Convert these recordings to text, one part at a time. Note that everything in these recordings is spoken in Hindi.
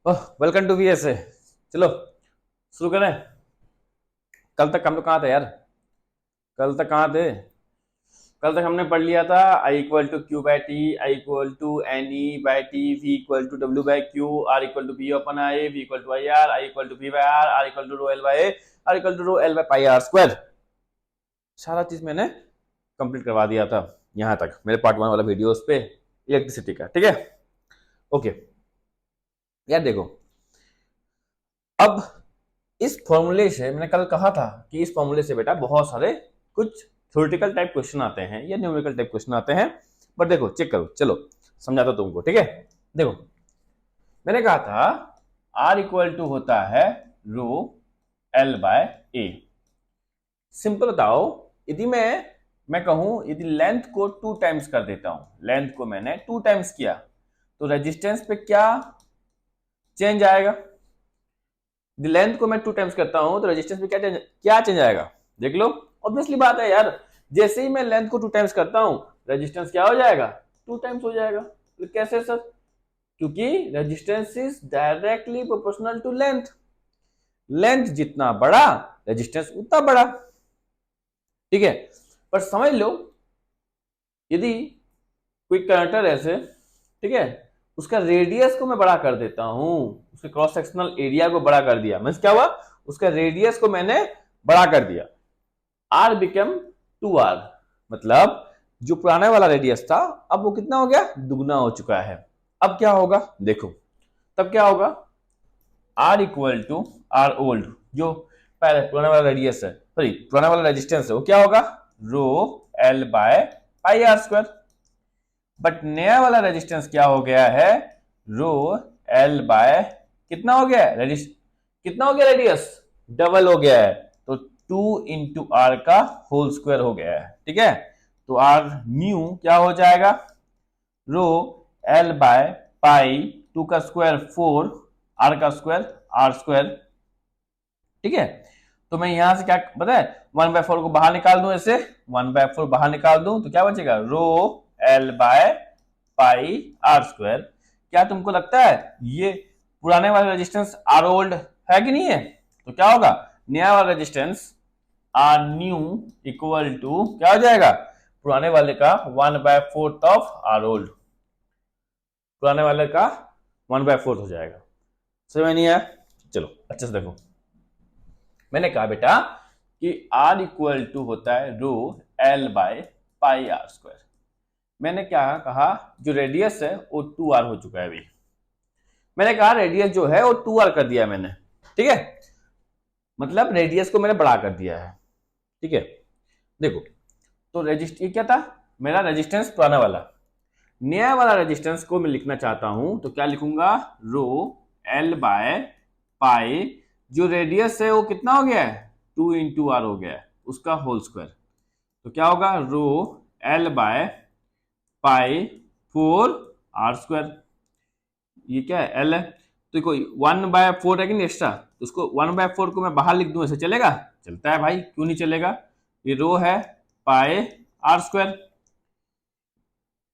Oh, welcome to VSA. चलो शुरू करें। कल तक हम लोग कहाँ थे यार? कल तक कहाँ थे? कल तक हमने पढ़ लिया था I equal to Q by T, I equal to N E by T, V equal to W by Q, R equal to B upon I, V equal to I equal to B by R equal to rho L by A, R equal to rho L by pi R square. सारा चीज मैंने कंप्लीट करवा दिया था यहाँ तक मेरे पार्ट वन वाला वीडियो उस पे इलेक्ट्रिसिटी का। ठीक है, ओके। यार देखो, अब इस फॉर्मूले से मैंने कल कहा था कि इस फॉर्मूले से बेटा बहुत सारे कुछ थ्योरेटिकल टाइप क्वेश्चन आते हैं या न्यूमेरिकल टाइप क्वेश्चन आते हैं। बट देखो, चेक करो, चलो समझाता हूं तुमको। ठीक है, देखो मैंने कहा था आर इक्वल टू होता है rho L by A. Simple बताओ, यदि मैं कहूं यदि लेंथ को 2 टाइम्स कर देता हूं, लेंथ को मैंने 2 टाइम्स किया तो रेजिस्टेंस पे क्या चेंज आएगा? लेंथ को मैं 2 टाइम्स करता हूं तो रेजिस्टेंस में क्या चेंज आएगा? देख लो, ऑब्वियसली बात है यार। जैसे ही मैं लेंथ को 2 टाइम्स करता हूं रेजिस्टेंस क्या हो जाएगा? 2 टाइम्स हो जाएगा। तो कैसे सर? क्योंकि resistance is directly proportional to length. Length जितना बड़ा रेजिस्टेंस उतना बड़ा। ठीक है, पर समझ लो यदि कोई कंडक्टर ऐसे, ठीक है, उसका रेडियस को मैं बड़ा कर देता हूं, उसके क्रॉस सेक्शनल एरिया को बड़ा कर दिया, मींस क्या हुआ? उसका रेडियस को मैंने बड़ा कर दिया, आर बिकम 2r। मतलब जो पुराने वाला रेडियस था अब वो कितना हो गया? दुगना हो चुका है। अब क्या होगा देखो, तब क्या होगा? R equal to R old, जो पहले पुराना वाला रेडियस है, सॉरी पुराना वाला रेजिस्टेंस है, वो क्या होगा? Rho L by pi R square. But नया वाला रेजिस्टेंस क्या हो गया है? रो एल बाय कितना हो गया है? कितना हो गया रेडियस? डबल हो गया है, तो 2 इंटू आर का होल स्क्वायर हो गया है। ठीक है, तो आर न्यू क्या हो जाएगा? रो एल बाय पाई 2 का स्क्वायर 4, आर का स्क्वायर आर स्क्वायर। ठीक है, तो मैं यहां से क्या पता है, 1/4 को बाहर निकाल दूं, ऐसे 1/4 बाहर निकाल दूं तो क्या बचेगा? Rho L by pi R square. क्या तुमको लगता है ये पुराने वाला रेजिस्टेंस आर ओल्ड है कि नहीं है? तो क्या होगा? नया वाला resistance R new equal to क्या हो जाएगा? पुराने वाले का 1/4 ऑफ आर ओल्ड। पुराने वाले का 1/4 हो जाएगा। समझ में नहीं आया? चलो अच्छे से देखो, मैंने कहा बेटा कि R इक्वल टू होता है rho L by pi R square. मैंने क्या कहा? जो रेडियस है वो 2r हो चुका है अभी। मैंने कहा रेडियस जो है वो 2r कर दिया मैंने। ठीक है, मतलब रेडियस को मैंने बड़ा कर दिया है। ठीक है, देखो, तो ये क्या था? मेरा रेजिस्टेंस पुराना वाला। नया वाला रेजिस्टेंस को मैं लिखना चाहता हूं तो क्या लिखूंगा? रो एल बाय पाई, जो रेडियस है वो कितना हो गया है? 2 इंटू आर हो गया है, उसका होल स्क्वायर। तो क्या होगा? Rho L by pi 4 R square. ये क्या है? एल है, तो देखो 1/4 है कि नहीं एक्स्ट्रा, तो उसको 1/4 को मैं बाहर लिख दूं, ऐसे चलेगा? चलता है भाई, क्यों नहीं चलेगा? ये रो है पाई आर स्क्वायर,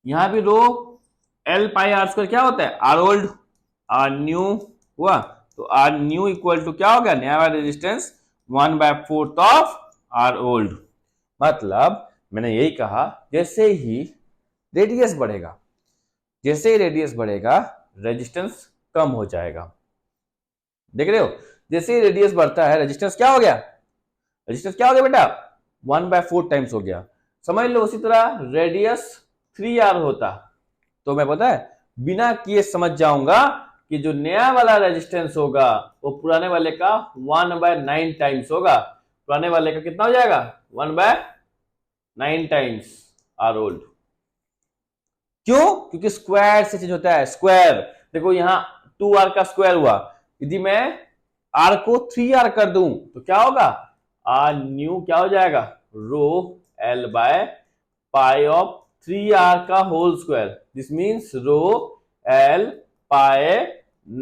यहां भी rho L pi R square क्या होता है? आर ओल्ड आर न्यू हुआ, तो आर न्यू इक्वल टू क्या हो गया? नया वाला रेजिस्टेंस 1/4 ऑफ आर ओल्ड। मतलब मैंने यही कहा, जैसे ही रेडियस बढ़ेगा, जैसे ही रेडियस बढ़ेगा रेजिस्टेंस कम हो जाएगा। देख रहे हो, जैसे ही रेडियस बढ़ता है रेजिस्टेंस क्या हो गया? रेजिस्टेंस क्या हो गया बेटा? 1/4 टाइम्स हो गया। समझ लो उसी तरह रेडियस 3r होता तो मैं पता है बिना किए समझ जाऊंगा कि जो नया वाला रेजिस्टेंस होगा वो पुराने वाले का 1/9 टाइम्स होगा। पुराने वाले का कितना हो जाएगा? 1/9 टाइम्स आर ओल्ड। क्यों? क्योंकि स्क्वायर से चेंज होता है, स्क्वायर। देखो यहां 2r का स्क्वायर हुआ, यदि मैं r को 3r कर दूं तो क्या होगा? आर न्यू क्या हो जाएगा? Rho L by pi of 3r का whole square. This means rho L pi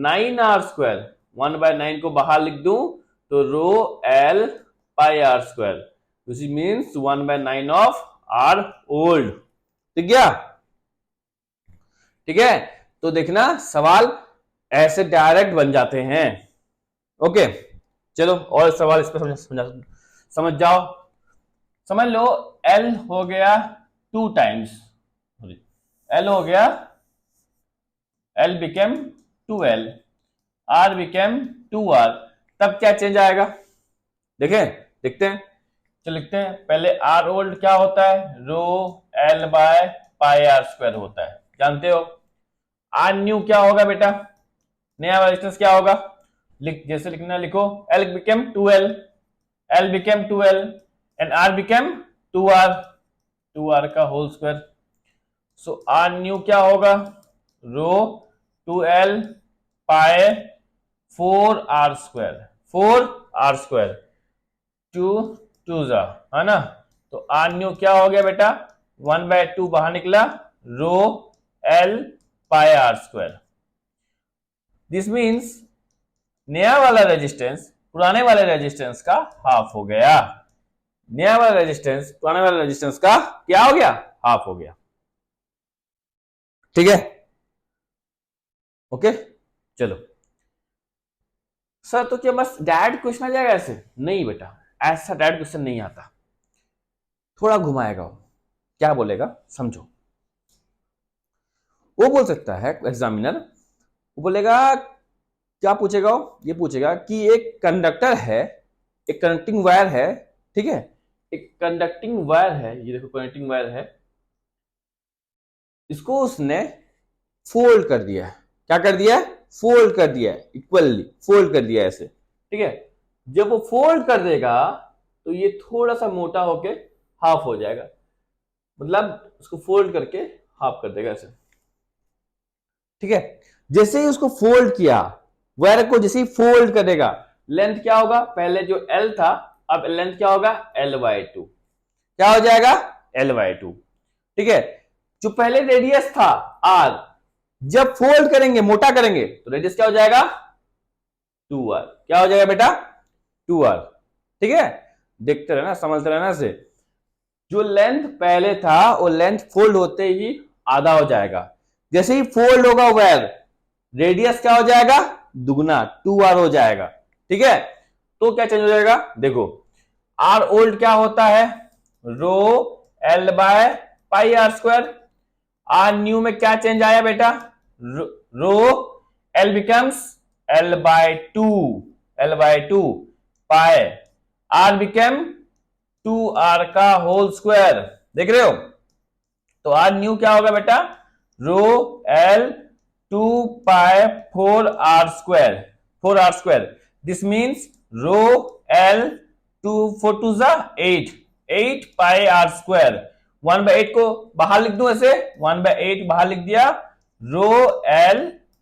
9r square. 1/9 को बाहर लिख दूं तो rho L pi R square, this means 1/9 of R old. ठीक है? ठीक है, तो देखना सवाल ऐसे डायरेक्ट बन जाते हैं। ओके, चलो और सवाल इस पर समझ जाओ। समझ लो L हो गया 2 टाइम्स, L हो गया, L became 2L, R became 2R, तब क्या चेंज आएगा? देखें, देखते हैं, चलो लिखते हैं। पहले R ओल्ड क्या होता है? Rho L by pi R square होता है, जानते हो। R न्यू क्या होगा बेटा? नया रेजिस्टेंस क्या होगा? जैसे लिखना लिखो, L became 2L, L became 2L and R became 2R, 2R का होल स्क्वायर। सो R न्यू क्या होगा? रो 2L पाए 4R स्क्वायर, 4R स्क्वायर, 2 2 जा, है ना। तो R न्यू क्या हो गया बेटा? 1/2 बाहर निकला, rho L pi R square. This means नया वाला रेजिस्टेंस पुराने वाले रेजिस्टेंस का हाफ हो गया। नया वाला रेजिस्टेंस पुराने वाले रेजिस्टेंस का क्या हो गया? हाफ हो गया। ठीक है, ओके। चलो सर, तो क्या बस डायरेक्ट क्वेश्चन आ जाएगा ऐसे? नहीं बेटा, ऐसा डायरेक्ट क्वेश्चन नहीं आता, थोड़ा घुमाएगा वो। क्या बोलेगा समझो। वो बोल सकता है एग्जामिनर, वो बोलेगा, क्या पूछेगा वो? ये पूछेगा कि एक कंडक्टर है, एक कनेक्टिंग वायर है, ठीक है, एक कंडक्टिंग वायर है, ये देखो कनेक्टिंग वायर है, इसको उसने फोल्ड कर दिया है। क्या कर दिया है? फोल्ड कर दिया है, इक्वली फोल्ड कर दिया है ऐसे, ठीक है। जब वो फोल्ड कर देगा तो ये थोड़ा सा मोटा होके हाफ हो जाएगा, मतलब उसको फोल्ड करके हाफ कर देगा ऐसे, ठीक है। जैसे ही उसको फोल्ड किया, वायर को जैसे ही फोल्ड करेगा, लेंथ क्या होगा? पहले जो L था, अब लेंथ क्या होगा? L/2, क्या हो जाएगा? L/2, ठीक है। जो पहले रेडियस था R, जब फोल्ड करेंगे, मोटा करेंगे, तो रेडियस क्या हो जाएगा? 2R। क्या हो जाएगा बेटा? 2R, ठीक है। देखते रहना, समझते रहना से। जो लेंथ पहले था वो लेंथ फोल्ड होते ही आधा हो जाएगा। जैसे ही फोल्ड होगा वायर, रेडियस क्या हो जाएगा? दुगना, 2R हो जाएगा, ठीक है। तो क्या चेंज हो जाएगा? देखो, R ओल्ड क्या होता है? Rho L by pi R square. R new में क्या चेंज आया बेटा? Rho L becomes L/2, L/2 पाए, R बिकम 2R का होल स्क्वायर, देख रहे हो। तो R न्यू क्या होगा बेटा? Rho L 2 pi 4R square, 4R square. This means rho L 2 4 2 जा 8, 8 पाई R स्क्वायर। 1/8 को बाहर लिख दूं ऐसे, 1/8 बाहर लिख दिया, रो L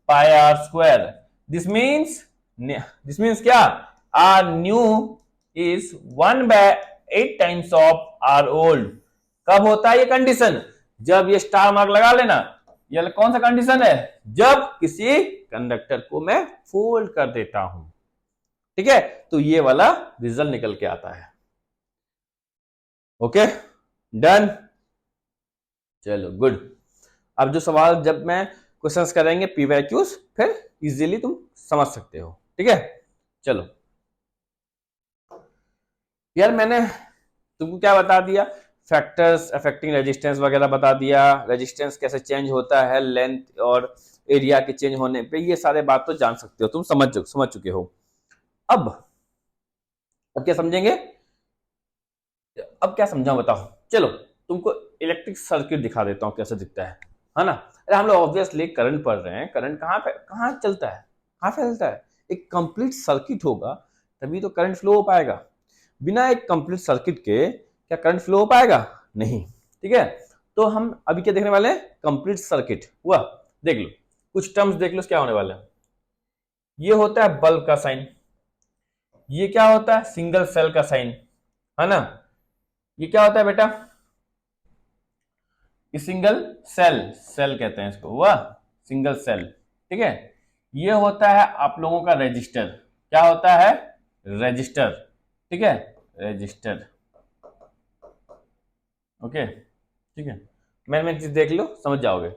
pi R square. This means क्या? R new is 1/8 times of R old. कब होता है ये कंडीशन? जब ये स्टार मार्क लगा लेना, ये कौन सा कंडीशन है? जब किसी कंडक्टर को मैं फोल्ड कर देता हूं, ठीक है। तो ये वाला रिजल्ट निकल के आता है। Okay, done. चलो गुड। अब जो सवाल जब मैं क्वेश्चंस करेंगे PYQs, फिर इजीली तुम समझ सकते हो, ठीक है। चलो यार, मैंने तुमको क्या बता दिया? फैक्टर्स अफेक्टिंग रेजिस्टेंस वगैरह बता दिया, रेजिस्टेंस कैसे चेंज होता है लेंथ और एरिया के चेंज होने पे, ये सारे बात तो जान सकते हो, तुम समझ चुके हो। अब क्या समझेंगे? अब क्या समझाऊं बताओ। चलो तुमको इलेक्ट्रिक सर्किट दिखा देता हूं कैसे दिखता है ना। अरे हम लोग ऑब्वियसली करंट पढ़ रहे हैं, करंट कहाँ चलता है, कहाँ फैलता है? एक कंप्लीट सर्किट होगा तभी तो करंट फ्लो हो पाएगा। बिना एक कंप्लीट सर्किट के क्या करंट फ्लो हो पाएगा? नहीं, ठीक है। तो हम अभी क्या देखने वाले हैं? कंप्लीट सर्किट हुआ। देख लो, कुछ टर्म्स देख लो क्या होने वाला है। ये होता है बल्ब का साइन, ये क्या होता है? सिंगल सेल का साइन, है ना। ये क्या होता है बेटा? ये सिंगल सेल कहते हैं इसको, हुआ सिंगल सेल, ठीक है। ये होता है आप लोगों का रजिस्टर, क्या होता है? रजिस्टर, ठीक है, रजिस्टर। ओके, ठीक है। मैंने चीज देख लो, समझ जाओगे।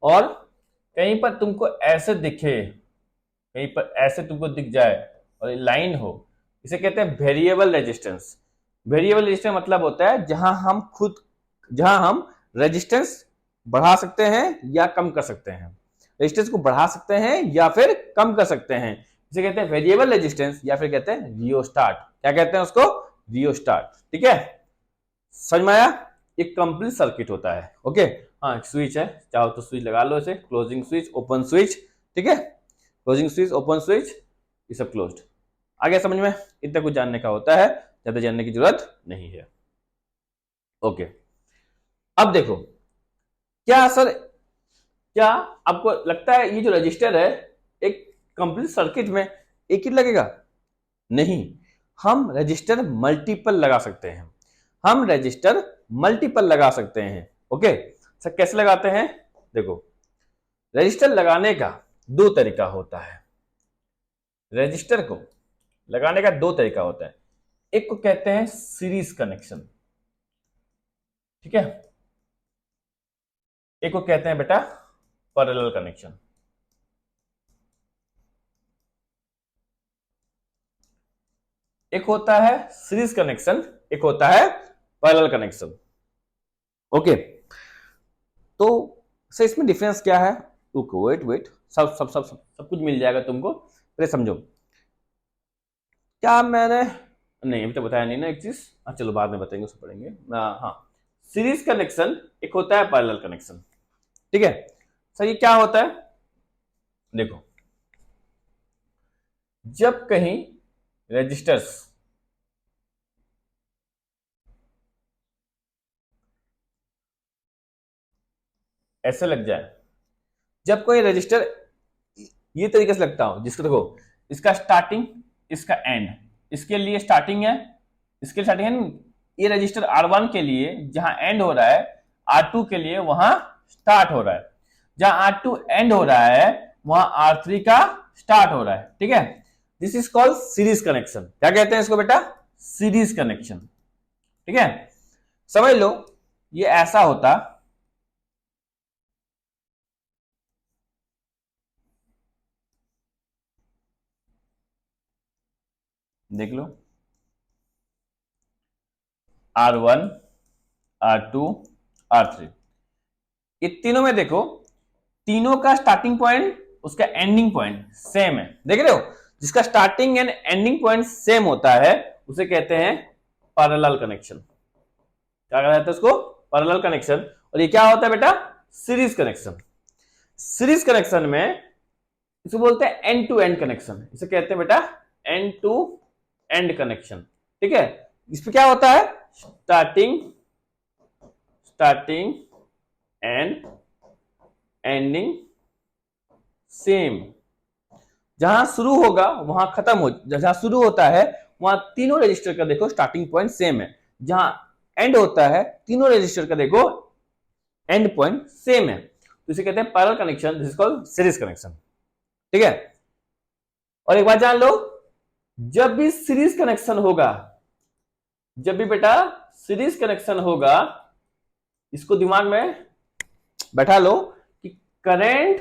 और कहीं पर तुमको ऐसे दिखे कहीं पर ऐसे तुमको दिख जाए और लाइन हो, इसे कहते हैं वेरिएबल रेजिस्टेंस। वेरिएबल रेजिस्टेंस मतलब होता है जहां हम रेजिस्टेंस बढ़ा सकते हैं या कम कर सकते हैं, रेजिस्टेंस को बढ़ा सकते हैं या फिर कम कर सकते हैं, इसे कहते हैं वेरिएबल रेजिस्टेंस या फिर कहते हैं रियोस्टाट। क्या कहते हैं उसको? रियोस्टाट। ठीक है, समझ में आया? एक कंप्लीट सर्किट होता है। ओके, हाँ स्विच है, चाहो तो स्विच लगा लो, इसे क्लोजिंग स्विच, ओपन स्विच। ठीक है, क्लोजिंग स्विच, ओपन स्विच, ये सब क्लोज्ड। आगे समझ में? इतना कुछ जानने का होता है, ज्यादा जानने की जरूरत नहीं है। ओके, अब देखो क्या सर, क्या आपको लगता है ये जो रजिस्टर है एक कंप्लीट सर्किट में एक ही लगेगा? नहीं, हम रजिस्टर मल्टीपल लगा सकते हैं, हम रजिस्टर मल्टीपल लगा सकते हैं। ओके सर, कैसे लगाते हैं? देखो, रजिस्टर लगाने का दो तरीका होता है, रजिस्टर को लगाने का दो तरीका होता है। एक को कहते हैं सीरीज कनेक्शन, ठीक है, एक को कहते हैं बेटा पैरेलल कनेक्शन। एक होता है सीरीज कनेक्शन, एक होता है पैरेलल कनेक्शन। ओके, तो सर इसमें डिफरेंस क्या है? रुको, वेट वेट, सब सब सब सब सब कुछ मिल जाएगा तुमको, पहले समझो। क्या मैंने नहीं अभी तो बताया नहीं ना एक चीज, चलो बाद में बताएंगे, उसको पढ़ेंगे। हाँ, सीरीज कनेक्शन एक होता है पैरेलल कनेक्शन। ठीक है सर, ये क्या होता है? देखो, जब कहीं रेजिस्टर्स ऐसे लग जाए, जब कोई रजिस्टर ये तरीके से लगता हो, जिसको देखो इसका स्टार्टिंग, इसका एंड, इसके लिए स्टार्टिंग है, इसके लिए स्टार्टिंग है, ये रजिस्टर R1 के लिए जहां एंड हो रहा है, R2 के लिए वहां स्टार्ट हो रहा है, जहां R2 एंड हो रहा है वहां R3 का स्टार्ट हो रहा है। ठीक है, this is called series connection. क्या कहते हैं इसको बेटा? Series connection. ठीक है, समझ लो ये ऐसा होता, देख लो, R1, R2, R3, ये तीनों में देखो, तीनों का स्टार्टिंग पॉइंट उसका एंडिंग पॉइंट सेम है। देख रहे हो, जिसका starting and ending point same होता है उसे कहते हैं पैरेलल कनेक्शन। क्या कहते हैं उसको? Parallel connection. और ये क्या होता है बेटा? Series connection. सीरीज कनेक्शन में इसे बोलते हैं एंड टू एंड कनेक्शन, इसे कहते हैं बेटा एंड टू एंड कनेक्शन। ठीक है, इसमें क्या होता है? स्टार्टिंग एंड एंडिंग सेम, जहां शुरू होगा वहां खत्म हो, जहां शुरू होता है वहां तीनों रजिस्टर का देखो स्टार्टिंग पॉइंट सेम है, जहां एंड होता है तीनों रजिस्टर का देखो एंड पॉइंट सेम है, तो इसे कहते हैं parallel connection, this is called series connection. ठीक है, और एक बात जान लो, जब भी सीरीज कनेक्शन होगा, जब भी बेटा सीरीज कनेक्शन होगा, इसको दिमाग में बैठा लो कि करंट,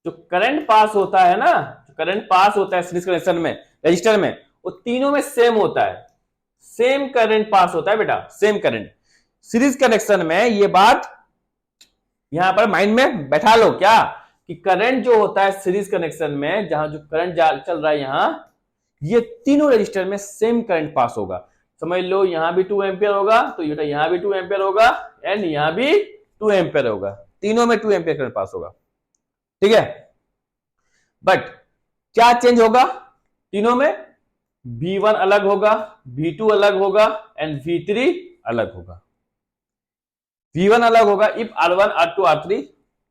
जो करंट पास होता है ना, जो करंट पास होता है सीरीज कनेक्शन में रजिस्टर में, वो तीनों में सेम होता है, सेम करंट पास होता है बेटा, सेम करंट। सीरीज कनेक्शन में ये बात यहां पर माइंड में बैठा लो क्या, कि करंट जो होता है सीरीज कनेक्शन में, जहां जो करंट चल रहा है यहां, ये तीनों रजिस्टर में सेम करंट पास होगा। समझ लो यहां भी 2 एम्पियर होगा तो ये यहां भी 2 एम्पियर होगा एंड यहां भी 2 एम्पियर होगा, तीनों में 2 एम्पियर करंट पास होगा। ठीक है, बट क्या चेंज होगा तीनों में? V1 अलग होगा, V2 अलग होगा एंड V3 अलग होगा। V1 अलग होगा if R1, R2, R3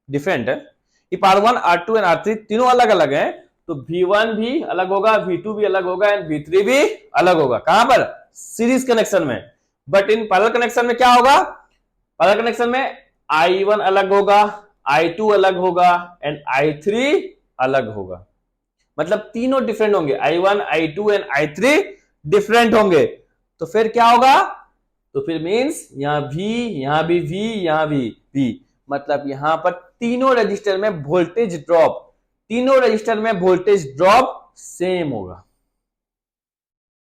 different है, if R1, R2 and R3 तीनों अलग अलग हैं तो V1 भी अलग होगा, V2 भी अलग होगा एंड V3 भी अलग होगा। कहां पर? सीरीज कनेक्शन में। बट इन पैरेलल कनेक्शन में क्या होगा? पैरेलल कनेक्शन में I1 अलग होगा, I2 अलग होगा एंड I3 अलग होगा, मतलब तीनों डिफरेंट होंगे, I1, I2 and I3 different होंगे। तो फिर क्या होगा? तो फिर मींस यहां V, यहां भी V, यहां भी V, मतलब यहां पर तीनों रजिस्टर में वोल्टेज ड्रॉप तीनों रजिस्टर में वोल्टेज ड्रॉप सेम होगा।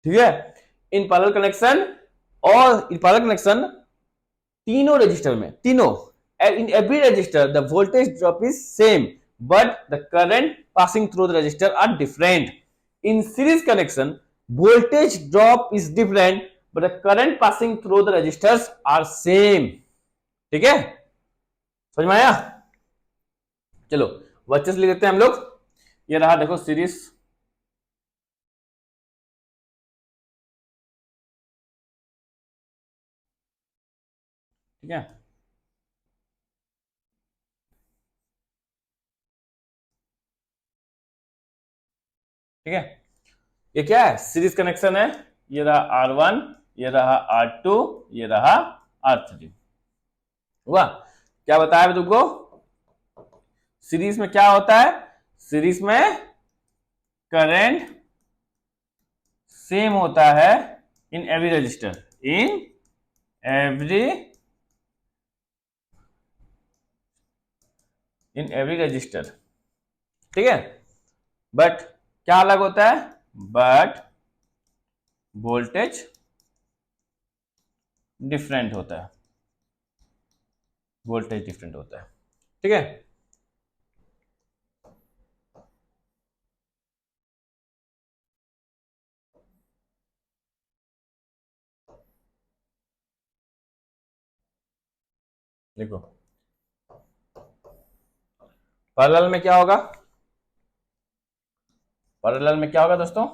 ठीक है, इन पैरेलल कनेक्शन और इन पैरेलल कनेक्शन तीनों रजिस्टर में, तीनों in every register the voltage drop is same but the current passing through the register are different. In series connection voltage drop is different but the current passing through the registers are same. ठीक है, समझ में आया? चलो वर्चेस लिख देते हैं हम लोग। ये रहा देखो सीरीज, ठीक है, ठीक है, ये क्या है? सीरीज कनेक्शन है। ये रहा R1, ये रहा R2, ये रहा R3। हुआ? क्या बताया तुमको? सीरीज में क्या होता है? सीरीज में करंट सेम होता है in every register, in every register. ठीक है, बट क्या अलग होता है? बट वोल्टेज डिफरेंट होता है, वोल्टेज डिफरेंट होता है। ठीक है, देखो पैरेलल में क्या होगा? पैरेलल में क्या होगा दोस्तों?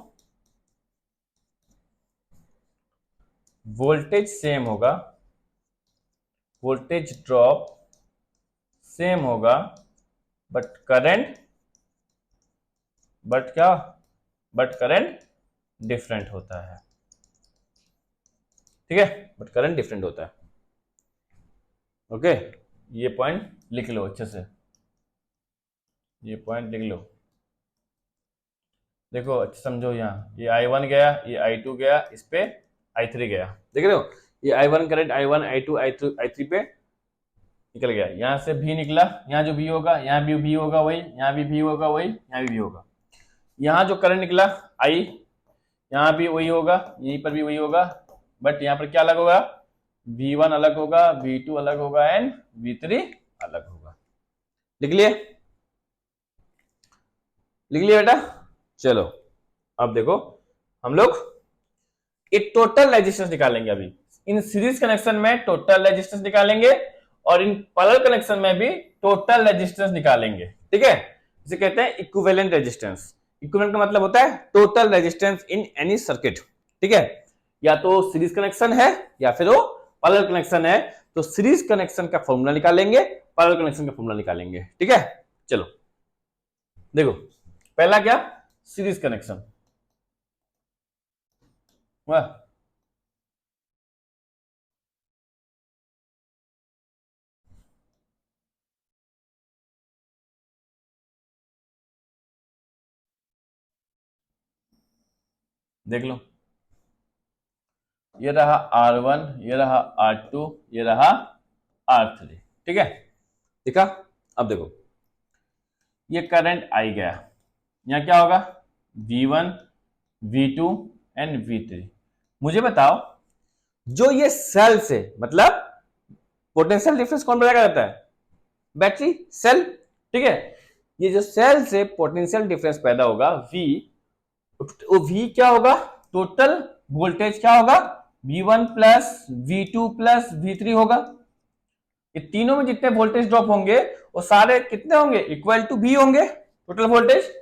वोल्टेज सेम होगा, वोल्टेज ड्रॉप सेम होगा, बट करंट, बट क्या? बट करंट डिफरेंट होता है। ठीक है, बट करंट डिफरेंट होता है। ओके, ये पॉइंट लिख लो अच्छे से, ये पॉइंट लिख लो। देखो अच्छा समझो, यहाँ ये I1 गया, ये I2 गया, इस पे I3 गया। देख रहे हो? ये I1 current I1 I2 I3 पे निकल गया। यहाँ से भी निकला, यहाँ जो भी होगा, यहाँ भी होगा वही, यहाँ भी होगा वही, यहाँ भी होगा। यहाँ जो करंट निकला I, यहाँ भी वही होगा, यहीं पर भी वही होगा, बट यहाँ पर क्या अलग होगा? V1 अलग होगा, V2 अलग होगा एंड V3 अलग होगा। लिख लिए? लिख लिए बेटा? चलो अब देखो हम लोग एक टोटल रेजिस्टेंस निकालेंगे। अभी इन सीरीज कनेक्शन में टोटल रेजिस्टेंस निकालेंगे और इन पैरेलल कनेक्शन में भी टोटल रेजिस्टेंस निकालेंगे। ठीक है, इसे कहते हैं इक्विवेलेंट रेजिस्टेंस। इक्विवेलेंट का मतलब होता है total resistance in any circuit. ठीक है, या तो सीरीज कनेक्शन है या फिर वो पैरेलल कनेक्शन है, तो सीरीज कनेक्शन का फॉर्मूला निकालेंगे, पैरेलल कनेक्शन का फॉर्मूला निकालेंगे। ठीक है, चलो देखो पहला क्या? Series connection. वाह, देख लो, ये रहा R1, ये रहा R2, ये रहा R3। ठीक है, देखा? अब देखो ये करंट आई गया, यहां क्या होगा? V1 V2 and V3। मुझे बताओ जो ये सेल से, मतलब पोटेंशियल डिफरेंस कौन पैदा करता है? Battery cell. ठीक है, ये जो सेल से पोटेंशियल डिफरेंस पैदा होगा V, वो V क्या होगा? टोटल वोल्टेज क्या होगा? V1 plus V2 plus V3 होगा। ये तीनों में जितने वोल्टेज ड्रॉप होंगे वो सारे कितने होंगे? इक्वल टू V होंगे, total voltage.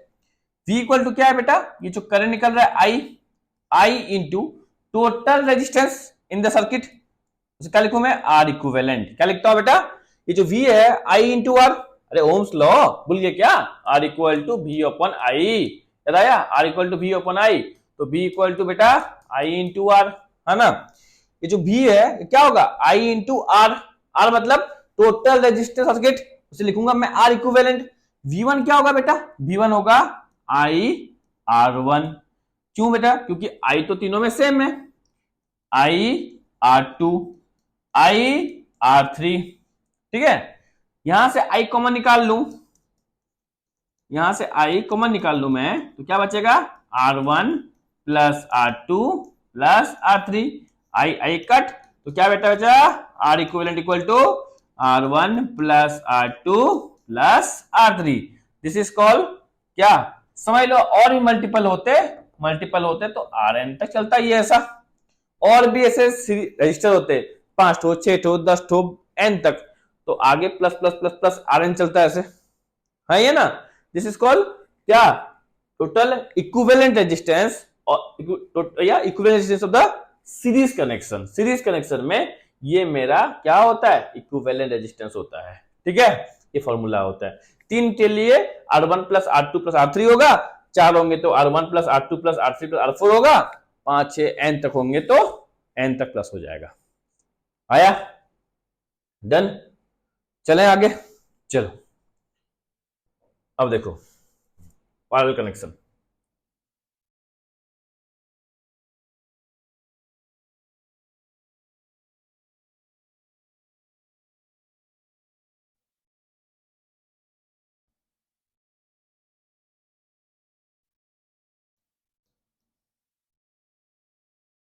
V equal to क्या है बेटा? ये जो करंट निकल रहा है I into total resistance in the circuit. क्या लिखूं मैं? R equivalent. क्या लिखता हूं बेटा? ये जो V है I इंटू R, अरे ओम्स लॉ भूल गए क्या? R equal to V upon I, याद आया? R equal to V upon I, तो V इक्वल टू बेटा I इंटू R, है ना? ये जो V है क्या होगा? I इंटू R, R मतलब टोटल रेजिस्टेंस सर्किट, उसे लिखूंगा मैं R इक्विवेलेंट। V1 क्या होगा बेटा? V1 होगा I R1। क्यों बेटा? क्योंकि I तो तीनों में सेम है, I R2 I R3। ठीक है, यहां से I कॉमन निकाल लूं, यहां से आई कॉमन निकाल लू मैं, तो क्या बचेगा, R1 plus R2 plus R3। I I cut, तो क्या बेटा बचा, R equivalent equal to R1 plus R2 plus R3। This is called क्या, समझ लो। और भी मल्टीपल होते तो Rn तक चलता ही है ऐसा। और भी ऐसे रजिस्टर होते 5 ठो 6 ठो 10 ठो n तक, तो आगे plus plus plus plus Rn चलता है ऐसे, है ये ना। दिस इज कॉल्ड क्या, टोटल इक्विवेलेंट रेजिस्टेंस या equivalent resistance of the series connection. Series connection में ये मेरा क्या होता है, इक्विवेलेंट रेजिस्टेंस होता है। ठीक है, ये फॉर्मूला होता है। 3 के लिए R1 plus R2 plus R3 होगा, 4 होंगे तो R1 plus R2 plus R3 plus R4 होगा, 5 6 n तक होंगे तो n तक प्लस हो जाएगा। आया, डन। चलें आगे, चलो अब देखो पैरेलल कनेक्शन।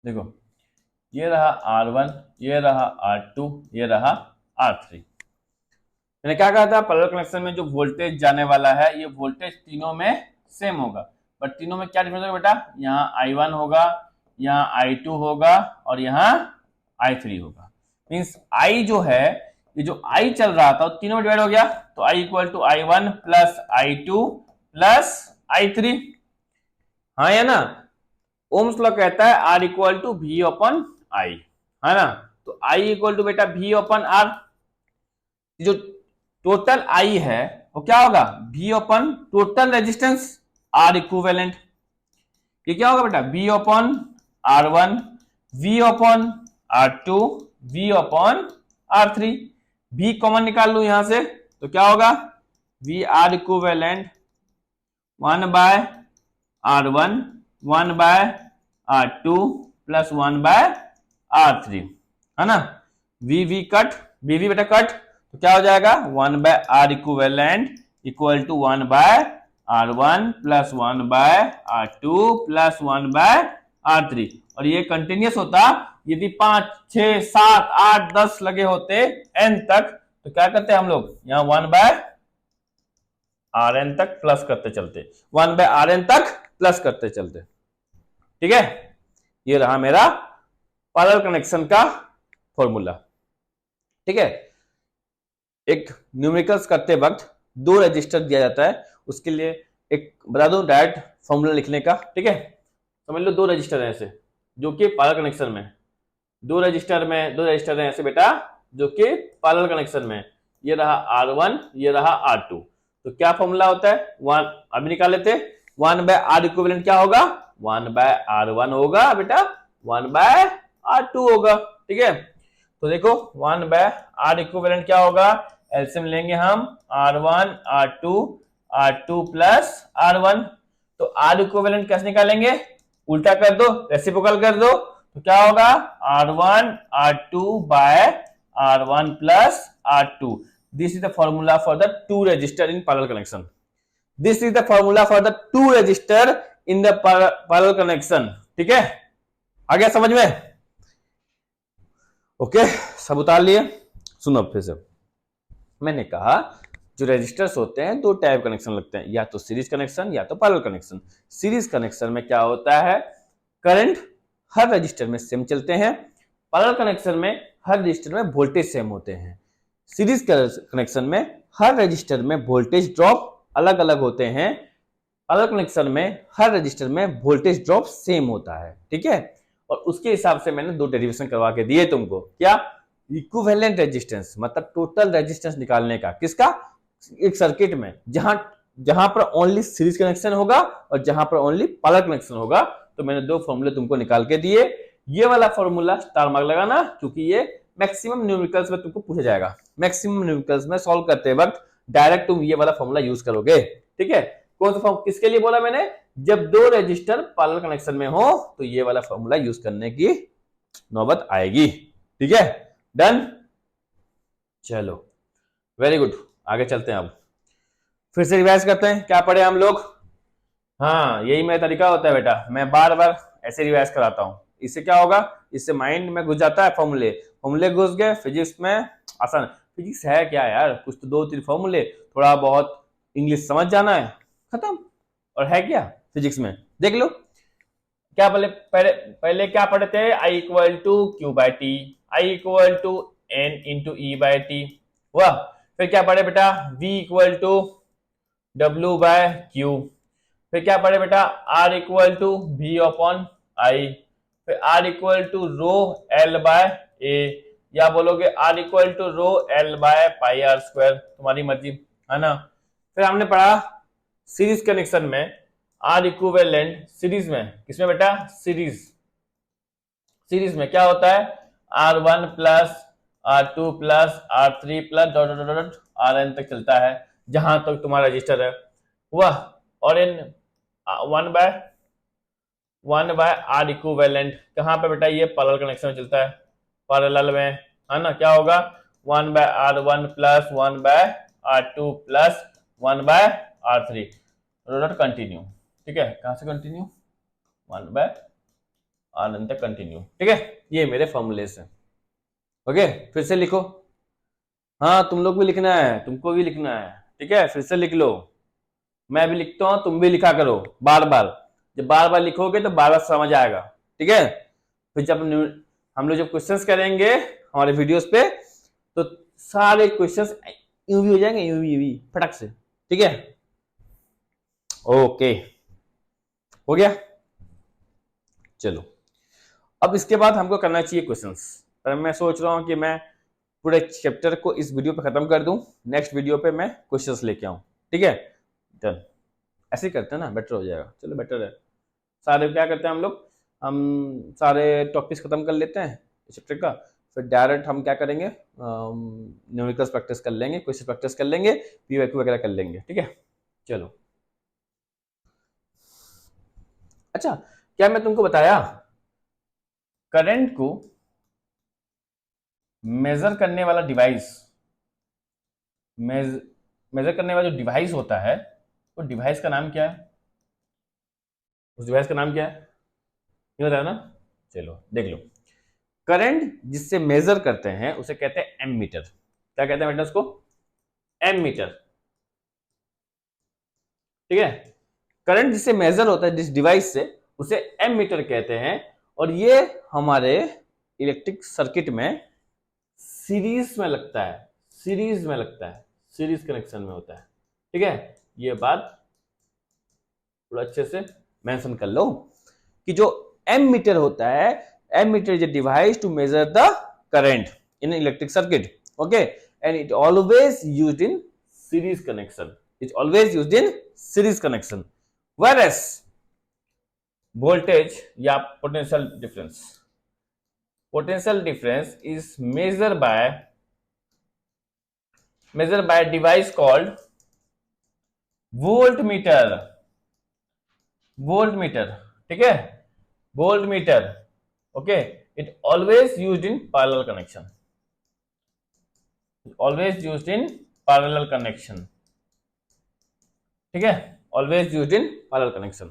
देखो ये रहा R1, ये रहा R2, ये रहा R3। मैंने क्या कहा था, पैरेलल कनेक्शन में जो वोल्टेज जाने वाला है, ये वोल्टेज तीनों में सेम होगा, बट तीनों में क्या डिफरेंस होगा बेटा, यहाँ I1 होगा, यहाँ I2 होगा और यहाँ I3 होगा। मीन्स I जो है, ये जो I चल रहा था वो तीनों में डिवाइड हो गया, तो I equal to I1 plus I2 plus I3। हाँ या ना। ओम्स लॉ कहता है R equal to V upon I, है ना। तो I इक्वल टू बेटा V अपॉन R। जो टोटल I है वो क्या होगा, V upon total resistance R equivalent. ये क्या होगा बेटा, V upon R1, V upon R2, V upon R3। V common निकाल लू यहां से, तो क्या होगा, V R equivalent 1 by R1 1 by R2 plus 1 by R3, है ना। V कट, V बेटा कट, तो क्या हो जाएगा, 1 by R equivalent equal to 1 by R1 plus 1 by R2 plus 1 by R3। और ये कंटिन्यूस होता, यदि 5 6 7 8 10 लगे होते n तक, तो क्या करते हम लोग, यहाँ 1 बाय Rn तक प्लस करते चलते, 1 बाय Rn तक प्लस करते चलते। ठीक है, ये रहा मेरा पैरेलल कनेक्शन का फॉर्मूला। ठीक है, एक न्यूमेरिकल्स करते वक्त 2 रजिस्टर दिया जाता है, उसके लिए एक बता दूं डायरेक्ट फॉर्मूला लिखने का। ठीक है, समझ लो 2 रजिस्टर है ऐसे, जो कि पैरेलल कनेक्शन में, 2 रजिस्टर है ऐसे बेटा, जो कि पैरेलल कनेक्शन में, ये रहा R1, ये रहा R2। तो क्या फॉर्मूला होता है, 1 अभी निकाल लेते, 1 बाय R इक्विवेलेंट क्या होगा, 1 बाय R1 होगा बेटा, 1 बाय R2 होगा। ठीक है, तो देखो 1 बाय R इक्विवेलेंट क्या होगा, एलसीएम लेंगे हम, R1 R2 प्लस R1। तो R इक्विवेलेंट कैसे निकालेंगे, उल्टा कर दो, रेसिप्रोकल कर दो, तो क्या होगा, R1 R2 by R1 plus R2। This is the formula for the 2 register in parallel connection. This is the formula for the 2 register in the parallel connection. ठीक है, आ गया समझ में, ओके सब उतार लिए। सुनो फिर से, मैंने कहा जो रेजिस्टर्स होते हैं 2 टाइप कनेक्शन लगते हैं, या तो सीरीज कनेक्शन या तो पैरेलल कनेक्शन। सीरीज कनेक्शन में क्या होता है, करंट हर रजिस्टर में सेम चलते हैं, पैरेलल कनेक्शन में हर रजिस्टर में वोल्टेज सेम होते हैं। सीरीज कनेक्शन में हर रजिस्टर में वोल्टेज ड्रॉप अलग अलग होते हैं, पैरेलल कनेक्शन में हर रजिस्टर में वोल्टेज ड्रॉप सेम होता है। ठीक है, और उसके हिसाब से मैंने 2 डेरिवेशन करवा के दिए तुमको। क्या, इक्विवेलेंट रेजिस्टेंस, मतलब टोटल रेजिस्टेंस निकालने का, किसका, एक सर्किट में जहां पर ओनली सीरीज कनेक्शन होगा और जहां पर ओनली पैरेलल कनेक्शन होगा। तो मैंने 2 फॉर्मूले तुमको निकाल के दिए। ये वाला फॉर्मूला स्टार मार्क लगाना, क्योंकि ये मैक्सिमम न्यूमेरिकल्स में तुमको पूछा जाएगा। मैक्सिमम न्यूमेरिकल्स में सॉल्व करते वक्त डायरेक्ट तुम ये वाला फॉर्मूला यूज करोगे। ठीक है, कौन सा फॉर्म किसके लिए बोला मैंने, जब 2 रजिस्टर पैरेलल कनेक्शन में हो तो ये वाला फॉर्मूला यूज करने की नौबत आएगी। ठीक है, डन। चलो वेरी गुड, आगे चलते हैं अब। फिर से रिवाइज करते हैं, क्या पढ़े हम लोग। हाँ, यही मेरा तरीका होता है बेटा, मैं बार बार ऐसे रिवाइज कराता हूँ। इससे क्या होगा, इससे माइंड में घुस जाता है, फॉर्मूले फॉर्मूले घुस गए, फिजिक्स में आसान। फिजिक्स है क्या यार, कुछ तो 2-3 फॉर्मूले, थोड़ा बहुत इंग्लिश समझ जाना है, खत्म। और है क्या फिजिक्स में, देख लो। क्या पहले पहले पहले क्या पढ़े थे, I equal to Q by T, I equal to N into E by T, हुआ। फिर क्या पढ़े बेटा, v equal to W by Q. फिर क्या पढ़े बेटा, r equal to v upon I. फिर r equal to rho L by A, या बोलोगे r equal to rho L by pi R square, तुम्हारी मर्जी, है ना। फिर हमने पढ़ा सीरीज कनेक्शन में आर इक्विवेलेंट, सीरीज में किसमें बेटा, सीरीज सीरीज में क्या होता है, R1 plus R2 plus R3 plus dot dot dot Rn तक चलता है, जहां तक तुम्हारा रजिस्टर है, हुआ। और इन 1 बाय आर इक्विवेलेंट कहां पे बेटा, ये पैरेलल कनेक्शन में चलता है, पैरेलल में, है ना। क्या होगा, 1/R1 plus 1/R2 plus 1/R3 dot continue, ठीक है। कहां से कंटिन्यू, 1/Rn तक कंटिन्यू, ठीक है। ये मेरे फॉर्मूले से, ओके। फिर से लिखो, हाँ तुम लोग भी लिखना है, तुमको भी लिखना है, ठीक है। फिर से लिख लो, मैं भी लिखता हूं, तुम भी लिखा करो बार बार। जब बार बार लिखोगे तो बार बार समझ आएगा, ठीक है। फिर जब हम लोग जब क्वेश्चंस करेंगे हमारे वीडियोस पे, तो सारे क्वेश्चंस यूं भी हो जाएंगे, यूं भी फटक से, ठीक है। ओके, हो गया। चलो, अब इसके बाद हमको करना चाहिए क्वेश्चंस, पर मैं सोच रहा हूं कि मैं पूरे चैप्टर को इस वीडियो पे खत्म कर दूं, नेक्स्ट वीडियो पे मैं क्वेश्चंस लेके आऊं, ठीक है। डन, ऐसे ही करते हैं ना, बेटर हो जाएगा। चलो बेटर है, सारे क्या करते हैं हम सारे टॉपिक्स खत्म कर लेते हैं चैप्टर का, फिर डायरेक्ट हम क्या करेंगे, न्यूमेरिकल्स प्रैक्टिस कर लेंगे, क्वेश्चन प्रैक्टिस कर लेंगे, पीवाईक्यू वगैरह कर लेंगे, ठीक है। चलो, अच्छा, क्या मैं तुमको बताया, करंट को मेजर करने वाला डिवाइस, मेजर करने वाला जो डिवाइस होता है, वो डिवाइस का नाम क्या है, उस डिवाइस का नाम क्या है, ये बताया ना। चलो देख लो, करंट जिससे मेजर करते हैं उसे कहते हैं एमीटर। क्या कहते हैं बेटा उसको, एमीटर, ठीक है। करंट जिससे मेजर होता है जिस डिवाइस से, उसे एमीटर कहते हैं। और ये हमारे इलेक्ट्रिक सर्किट में सीरीज में लगता है, सीरीज में लगता है, सीरीज कनेक्शन में होता है, ठीक है। ये बात थोड़ा अच्छे से मेंशन कर लो कि जो एमीटर होता है, ammeter is a device to measure the current in electric circuit, okay, and it always used in series connection, it always used in series connection. whereas voltage या potential difference, potential difference is measured by a device called voltmeter, voltmeter, ठीक है, voltmeter, okay, it always used in parallel connection, always used in parallel connection, ठीक है, always used in parallel connection।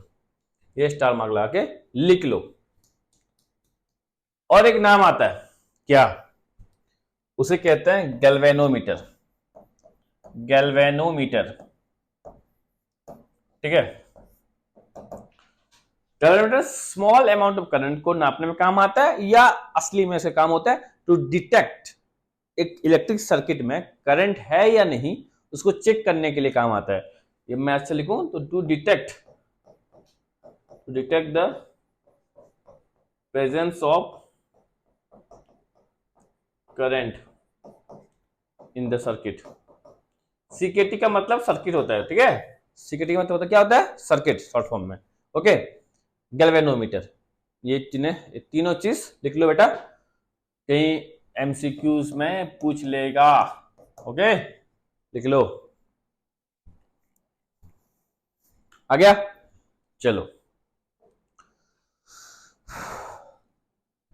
ये स्टार मार्क लगा के लिख लो। और एक नाम आता है क्या, उसे कहते हैं गैल्वेनोमीटर, गैल्वेनोमीटर, ठीक है। Galvanometer small amount of current को नापने में काम आता है, या असली में से काम होता है टू डिटेक्ट, एक इलेक्ट्रिक सर्किट में करंट है या नहीं उसको चेक करने के लिए काम आता है। ये मैं अच्छे लिखूं तो to detect the presence of current in the circuit. CKT का मतलब सर्किट होता है, ठीक है। सीकेटी का मतलब होता है, क्या होता है, सर्किट, शॉर्ट फॉर्म में, ओके। गैल्वेनोमीटर, ये तीनों चीज लिख लो बेटा, कहीं एमसीक्यूज में पूछ लेगा, ओके, लिख लो। आ गया, चलो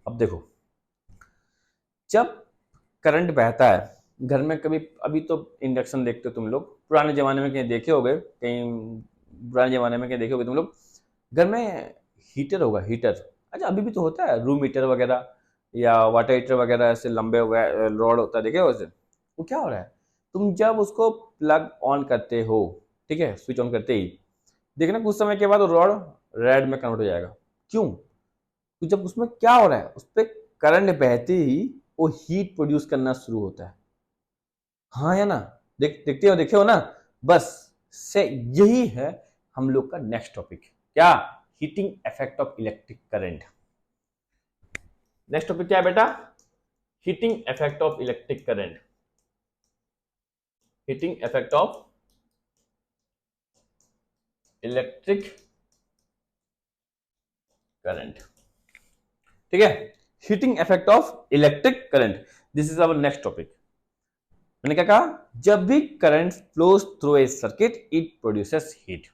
अब देखो, जब करंट बहता है घर में, कभी अभी तो इंडक्शन देखते हो तुम लोग, पुराने जमाने में कहीं देखे होगे, कहीं पुराने जमाने में कहीं देखे होगे तुम लोग, घर में हीटर होगा, हीटर। अच्छा अभी भी तो होता है रूम हीटर वगैरह या वाटर हीटर वगैरह, ऐसे लंबे रॉड होता है, देखे हो? वो क्या हो रहा है, तुम जब उसको प्लग ऑन करते हो, ठीक है, स्विच ऑन करते ही देखना कुछ समय के बाद वो रॉड रेड में कन्वर्ट हो जाएगा। क्यों? तो जब उसमें क्या हो रहा है, उस पर करंट बहते ही वो हीट प्रोड्यूस करना शुरू होता है। हाँ या ना? देखते हो ना? बस से यही है हम लोग का नेक्स्ट टॉपिक। क्या? Heating effect of electric current. Next topic क्या है बेटा? Heating effect of electric current. Heating effect of electric current, ठीक है। Heating effect of electric current, this is our next topic. मैंने क्या कहा? जब भी current flows through a circuit it produces heat,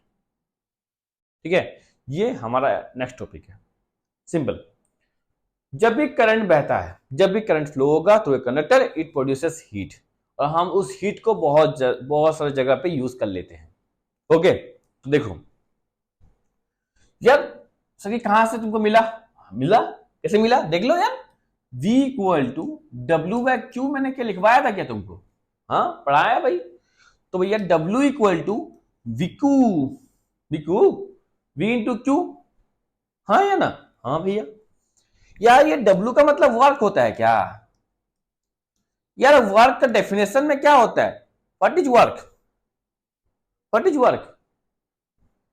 ठीक है। ये हमारा नेक्स्ट टॉपिक है। सिंपल, जब भी करंट बहता है, जब भी करंट फ्लो होगा through a conductor it produces heat, और हम उस हीट को बहुत सारी जगह पे यूज कर लेते हैं। ओके, तो देखो यार, सभी कहां से तुमको मिला? कैसे मिला देख लो यार। V equal to W by Q, मैंने क्या लिखवाया था क्या तुमको? हाँ पढ़ाया भाई। तो भैया W equal to V Q, V into Q, हाँ या ना? हाँ भैया। यार ये W का मतलब वर्क होता है क्या? यार वर्क का डेफिनेशन में क्या होता है? What is work?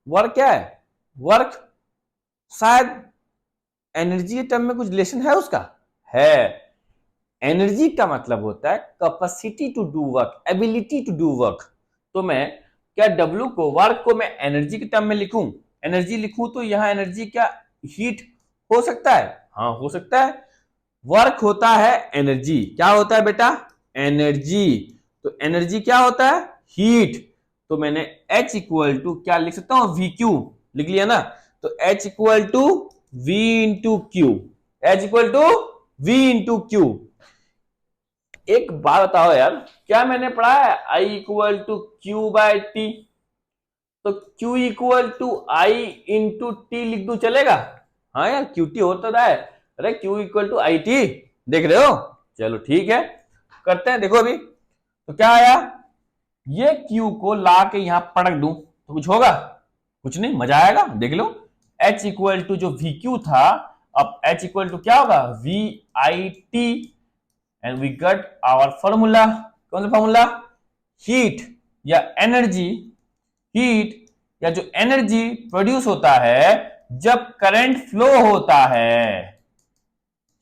वर्क क्या है? वर्क शायद एनर्जी के टर्म में कुछ रिलेशन है उसका? है। एनर्जी का मतलब होता है capacity to do work, ability to do work. तो मैं क्या W को, वर्क को मैं एनर्जी के टर्म में लिखूं, एनर्जी लिखूं, तो यहां एनर्जी क्या हीट हो सकता है? हाँ हो सकता है। वर्क होता है एनर्जी, क्या होता है बेटा? एनर्जी। तो एनर्जी क्या होता है? हीट। तो मैंने H इक्वल टू क्या लिख सकता हूं? VQ लिख लिया ना। तो H equal to V into Q, H equal to V into Q. एक बात बताओ यार, क्या मैंने पढ़ा है I equal to Q by T? तो Q equal to I into T लिख दूं, चलेगा? हाँ यार QT होता रहा है। अरे Q equal to I T, देख रहे हो? चलो ठीक है, करते हैं। देखो अभी तो क्या आया, ये Q को ला के यहां पटक दूं तो कुछ होगा? कुछ नहीं, मजा आएगा। देख लो, H इक्वल टू जो VQ था, अब H इक्वल टू क्या होगा? VIT, and we got our formula. कौन सा फॉर्मूला? हीट या एनर्जी, हीट या जो एनर्जी प्रोड्यूस होता है जब करंट फ्लो होता है,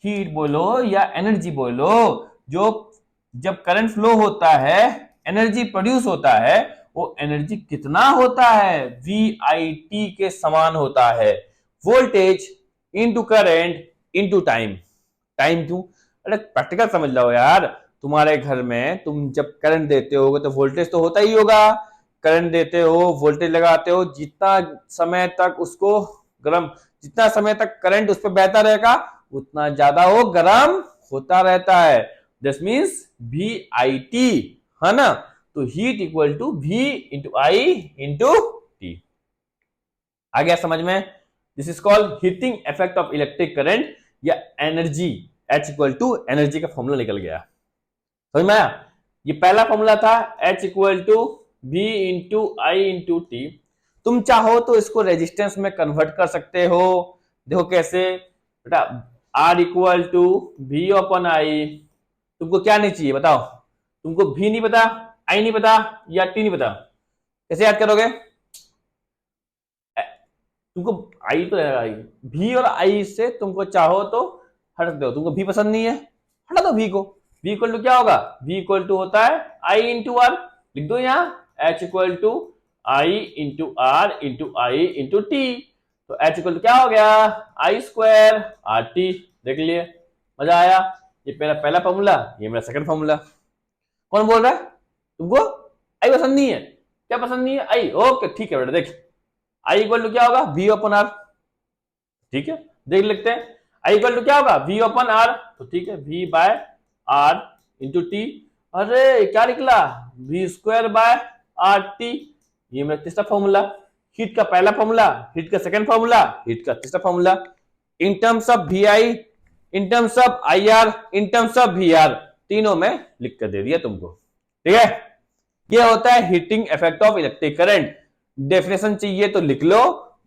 हीट बोलो या एनर्जी बोलो, जो जब करंट फ्लो होता है एनर्जी प्रोड्यूस होता है, वो एनर्जी कितना होता है? VIT के समान होता है। Voltage into current into time. Time क्यों? अरे प्रैक्टिकल समझ लो यार। तुम्हारे घर में तुम जब करंट देते हो तो वोल्टेज तो होता ही होगा। करंट देते हो, वोल्टेज लगाते हो, जितना समय तक उसको गर्म, जितना समय तक करंट उस पर बहता रहेगा उतना ज्यादा वो गर्म होता रहता है। दिस मीन्स VIT, है ना? तो heat equal to V into I into T. आ गया समझ में? This is called heating effect of electric current या energy. H equal to energy का फॉर्मूला निकल गया, समझ में आया? ये पहला फॉर्मूला था H equal to V into I into T. तुम चाहो तो इसको रेजिस्टेंस में कन्वर्ट कर सकते हो। देखो कैसे बेटा, R इक्वल टू V अपन आई। तुमको क्या नहीं चाहिए बताओ? तुमको V नहीं पता, I नहीं पता या T नहीं पता, कैसे याद करोगे? तुमको I तो है, V और I से तुमको चाहो तो हट दो। तुमको V पसंद नहीं है, हटा दो V को। V इक्वल टू क्या होगा? V इक्वल टू होता है I इंटू आर। लिख दो यहाँ H equal to I into R into I into T. तो H इक्वल टू क्या हो गया? I square R T. देख लिए, मजा आया? ये पहला फॉर्मूला, ये मेरा सेकंड फॉर्मूला। कौन बोल रहा है तुमको I पसंद नहीं है? क्या पसंद नहीं है? I, ओके ठीक है बेटा। देख I इक्वल टू क्या होगा? V upon R. ठीक है, देख लेते हैं। I इक्वल टू क्या होगा? V upon R. तो ठीक है, V by R into T. अरे क्या निकला? V square by R T. ये मेरा तीसरा फॉर्मूला, हीट का पहला फॉर्मूला, हीट का सेकंड फॉर्मूला, हीट का तीसरा formula, in terms of V I, in terms of I R, in terms of V R, तीनों में लिख कर दे दिया तुमको। ठीक है, ये होता है heating effect of electric current. Definition चाहिए तो लिख लो।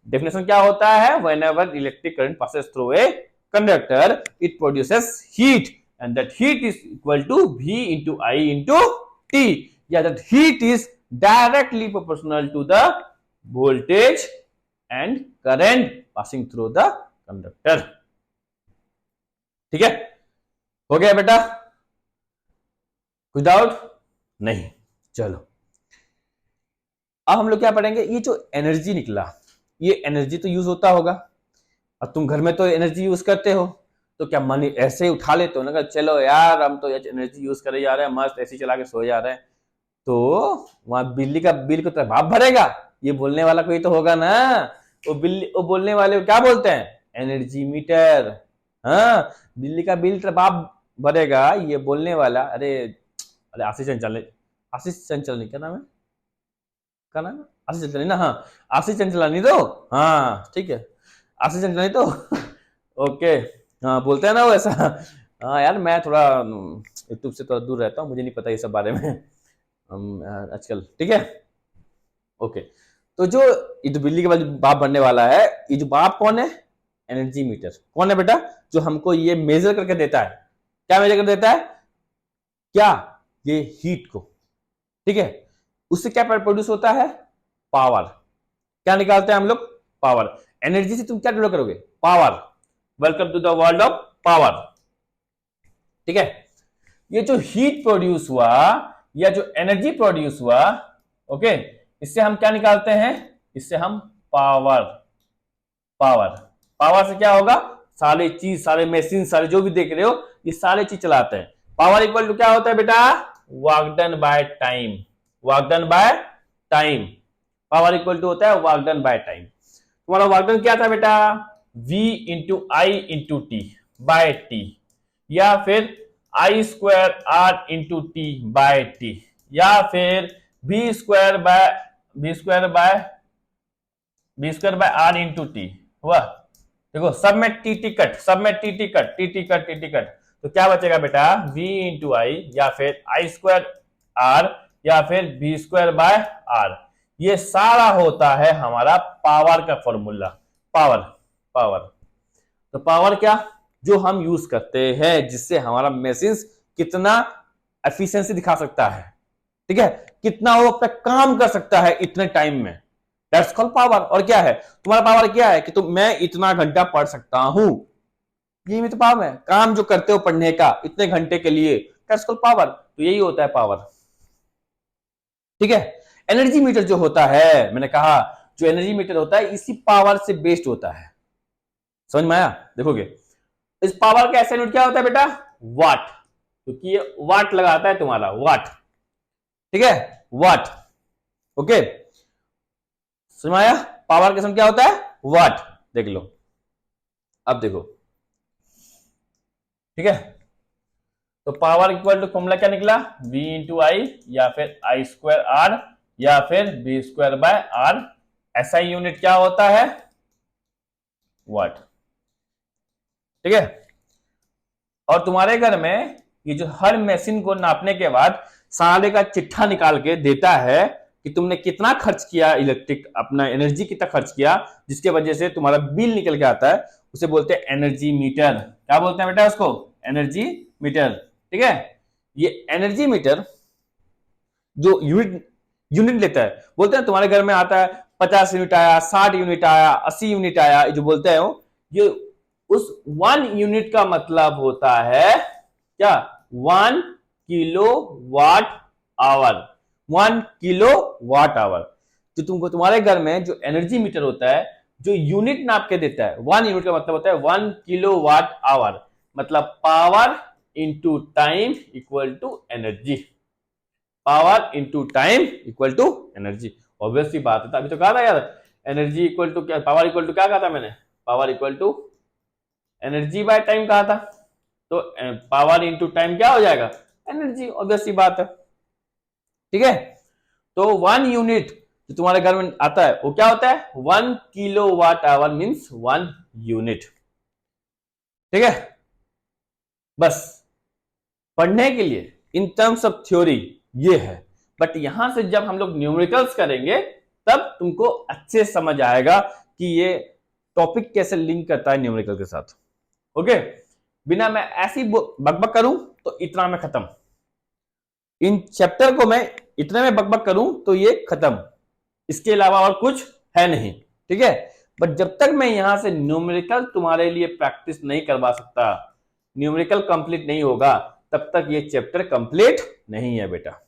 डेफिनेशन क्या होता है? Whenever electric current passes through a conductor it produces heat and that heat is equal to V into I into T, या that heat is directly proportional to the voltage and current passing through the conductor. ठीक है, हो गया बेटा? कोई डाउट नहीं? चलो अब हम लोग क्या पढ़ेंगे, ये जो एनर्जी निकला, ये एनर्जी तो यूज होता होगा, और तुम घर में तो एनर्जी यूज करते हो, तो क्या मन ऐसे ही उठा लेते हो ना, चलो यार हम तो एनर्जी यूज करे जा रहे हैं, मस्त ऐसी चला के सो जा रहे हैं, तो वहां बिजली का बिल को तो बाप भरेगा? ये बोलने वाला कोई तो होगा ना, वो बोलने वाले को क्या बोलते हैं? Energy meter. हाँ, बिजली का बिल तो बाप भरेगा, ये बोलने वाला। अरे अरे आशीष चंचल क्या नाम है? क्या नाम है? आशीष चंचलानी ना? हाँ, आशीष चंचलानी तो, हाँ ठीक है, आशीष चंचलानी तो ओके, हाँ बोलते हैं ना वो ऐसा। हाँ यार, मैं थोड़ा यूट्यूब से थोड़ा दूर रहता हूँ, मुझे नहीं पता ये सब बारे में आजकल। ठीक है, ओके। तो जो ये जो बिल्ली के बाद बाप बनने वाला है, ये जो बाप कौन है? Energy meter. कौन है बेटा? जो हमको ये मेजर करके देता है। क्या मेजर कर देता है? क्या? ये हीट को। ठीक है, उससे क्या प्रोड्यूस होता है? पावर। क्या निकालते हैं हम लोग? पावर। एनर्जी से तुम क्या डेवलप करोगे? Power. Welcome to the world of power. ठीक है, ये जो हीट प्रोड्यूस हुआ या जो एनर्जी प्रोड्यूस हुआ, ओके, इससे हम क्या निकालते हैं? इससे हम पावर। पावर, पावर से क्या होगा? सारे चीज, सारे मशीन, सारे जो भी देख रहे हो, ये सारे चीज चलाते हैं। पावर इक्वल टू क्या होता है बेटा? Work done by time. Work done by time. Power equal to होता है वर्क डन बाय टाइम। तुम्हारा वर्क डन क्या था बेटा? V into I into T by T, या फिर I square R into T by T, या फिर B square by R into T हुआ। देखो सब में टी टी कट, सब में T T cut, T T cut, T T cut, तो क्या बचेगा बेटा? V इंटू आई, या फिर आई स्क्वायर आर, या फिर बी स्क्वायर बाय आर। ये सारा होता है हमारा पावर का फॉर्मूला। पावर, पावर तो पावर क्या? जो हम यूज करते हैं, जिससे हमारा मशीन कितना एफिशिएंसी दिखा सकता है। ठीक है, कितना वो अपना काम कर सकता है इतने टाइम में, दैट्स कॉल्ड पावर। और क्या है तुम्हारा पावर? क्या है कि मैं इतना घंटा पढ़ सकता हूं, यही में तो पावर है। काम जो करते हो पढ़ने का इतने घंटे के लिए, दैट्स कॉल्ड पावर। तो यही होता है पावर। ठीक है, एनर्जी मीटर जो होता है, मैंने कहा जो एनर्जी मीटर होता है इसी पावर से बेस्ड होता है। समझ में आया? देखोगे इस पावर का ऐसा यूनिट क्या होता है बेटा? वाट, क्योंकि ये वाट लगाता है तुम्हारा, वाट। ठीक है, वाट। ओके, समझ में आया? पावर का सम क्या होता है? वाट। देख लो, अब देखो। ठीक है, तो पावर इक्वल टू फॉर्मूला क्या निकला? V इंटू आई, या फिर आई स्क्वायर आर, या फिर बी स्क्वायर बाय आर। ऐसा यूनिट क्या होता है? वाट। ठीक है, और तुम्हारे घर में ये जो हर मशीन को नापने के बाद सारे का चिट्ठा निकाल के देता है कि तुमने कितना खर्च किया, इलेक्ट्रिक अपना एनर्जी कितना खर्च किया, जिसके वजह से तुम्हारा बिल निकल के आता है, उसे बोलते हैं एनर्जी मीटर। क्या बोलते हैं बेटा उसको? Energy meter. ठीक है, ये एनर्जी मीटर जो यूनिट लेता है, बोलते हैं तुम्हारे घर में आता है 50 यूनिट आया, 60 यूनिट आया, 80 यूनिट आया, जो बोलते हैं ये उस 1 यूनिट का मतलब होता है क्या? 1 kilowatt hour. 1 kilowatt hour. जो तुमको तुम्हारे घर में जो एनर्जी मीटर होता है, जो यूनिट नाप के देता है, 1 यूनिट का मतलब होता है 1 किलो वाट आवर, मतलब power into time equal to energy. Power into time equal to energy. Obviously बात है, अभी तो कहा था यार, एनर्जी इक्वल टू क्या, पावर इक्वल टू क्या कहा था मैंने? Power equal to energy by time कहा था। तो पावर इंटू टाइम क्या हो जाएगा? एनर्जी। ऑब्वियसली बात है। ठीक है, तो 1 यूनिट जो तुम्हारे घर में आता है वो क्या होता है, 1 किलोवाट आवर मीन्स 1 यूनिट। ठीक है, बस पढ़ने के लिए इन टर्म्स ऑफ थ्योरी ये है, बट यहां से जब हम लोग न्यूमेरिकल्स करेंगे तब तुमको अच्छे समझ आएगा कि ये टॉपिक कैसे लिंक करता है न्यूमेरिकल के साथ। ओके, बिना मैं ऐसी बकबक करूं तो इतना में खत्म, इन चैप्टर को मैं इतने में बकबक करूं तो ये खत्म, इसके अलावा और कुछ है नहीं। ठीक है, बट जब तक मैं यहां से न्यूमेरिकल तुम्हारे लिए प्रैक्टिस नहीं करवा सकता, न्यूमेरिकल कंप्लीट नहीं होगा, तब तक ये चैप्टर कंप्लीट नहीं है बेटा।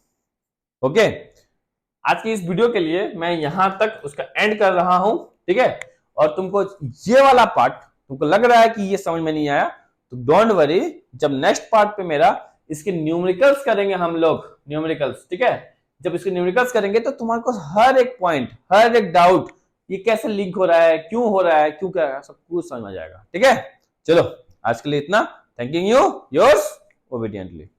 ओके, आज की इस वीडियो के लिए मैं यहां तक उसका एंड कर रहा हूं। ठीक है, और तुमको ये वाला पार्ट तुमको लग रहा है कि ये समझ में नहीं आया तो डोंट वरी, जब नेक्स्ट पार्ट पे मेरा इसके न्यूमेरिकल्स करेंगे हम लोग, न्यूमेरिकल्स, ठीक है, जब इसके न्यूमेरिकल्स करेंगे तो तुम्हारे को हर एक पॉइंट, हर एक डाउट, ये कैसे लिंक हो रहा है, क्यों हो रहा है, क्यों क्या है, सब कुछ समझ आ जाएगा। ठीक है, चलो आज के लिए इतना। Thank you, yours obediently.